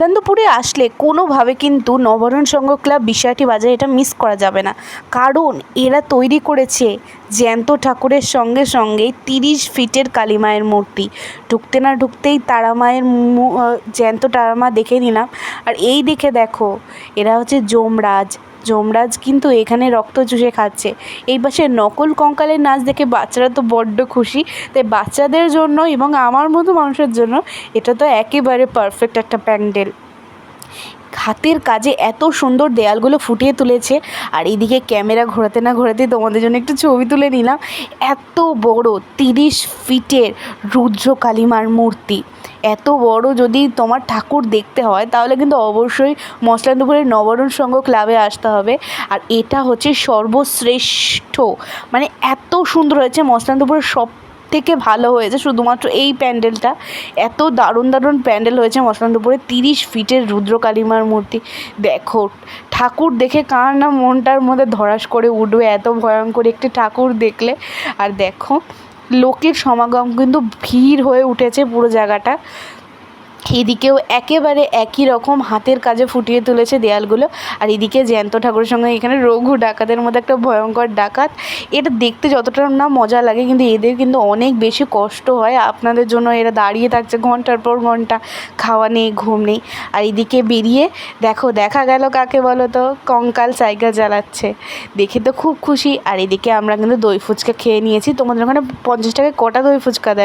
আনন্দপুরে আসলে কোনোভাবে কিন্তু নবরণ সংঘ ক্লাব বিষয়টি বাজারে এটা মিস করা যাবে না, কারণ এরা তৈরি করেছে জ্যান্ত ঠাকুরের সঙ্গে সঙ্গে 30 ফিটের কালী মায়ের মূর্তি। ঢুকতে না ঢুকতেই তারা মায়ের জ্যান্ত তারা মা দেখে নিলাম। আর এই দেখে দেখো, এরা হচ্ছে যমরাজ। যমরাজ কিন্তু এখানে রক্ত চুষে খাচ্ছে। এই পাশে নকল কঙ্কালের নাচ দেখে বাচ্চারা তো বড্ড খুশি। তাই বাচ্চাদের জন্য এবং আমার মতো মানুষের জন্য এটা তো একেবারে পারফেক্ট একটা প্যান্ডেল। হাতের কাজে এত সুন্দর দেয়ালগুলো ফুটিয়ে তুলেছে। আর এইদিকে ক্যামেরা ঘোরাতে না ঘোরাতেই তোমাদের জন্য একটু ছবি তুলে নিলাম। এত বড় 30 ফিটের রুদ্র কালীমার মূর্তি। এত বড় যদি তোমার ঠাকুর দেখতে হয় তাহলে কিন্তু অবশ্যই মসলান্দপুরের নবরণ সংঘ ক্লাবে আসতে হবে। আর এটা হচ্ছে সর্বশ্রেষ্ঠ, মানে এত সুন্দর হয়েছে। মসলান্দপুরের সব থেকে ভালো হয়েছে শুধুমাত্র এই প্যান্ডেলটা। এত দারুণ দারুণ প্যান্ডেল হয়েছে মসলান্দপুরে। 30 ফিটের রুদ্র কালীমার মূর্তি দেখো, ঠাকুর দেখে কার না মনটার মধ্যে ধড়াস করে উঠবে এত ভয়ঙ্কর একটি ঠাকুর দেখলে। আর দেখো, লোকের সমাগম কিন্তু ভিড় হয়ে উঠেছে পুরো জায়গাটা। এদিকেও একেবারে একই রকম হাতের কাজে ফুটিয়ে তুলেছে দেয়ালগুলো। আর এদিকে জ্যান্ত ঠাকুরের সঙ্গে এখানে রঘু ডাকাতের মধ্যে একটা ভয়ঙ্কর ডাকাত। এটা দেখতে যতটা না মজা লাগে, কিন্তু এদের কিন্তু অনেক বেশি কষ্ট হয়। আপনাদের জন্য এরা দাঁড়িয়ে থাকছে ঘন্টার পর ঘন্টা, খাওয়া নেই, ঘুম নেই। আর এদিকে বেরিয়ে দেখো, দেখা গেল কাকে বলো তো, কঙ্কাল সাইকেল চালাচ্ছে। দেখে তো খুব খুশি। আর এদিকে আমরা কিন্তু দই ফুচকা খেয়ে নিয়েছি। তোমাদের ওখানে 50 টাকায় কটা দই ফুচকা দেয়?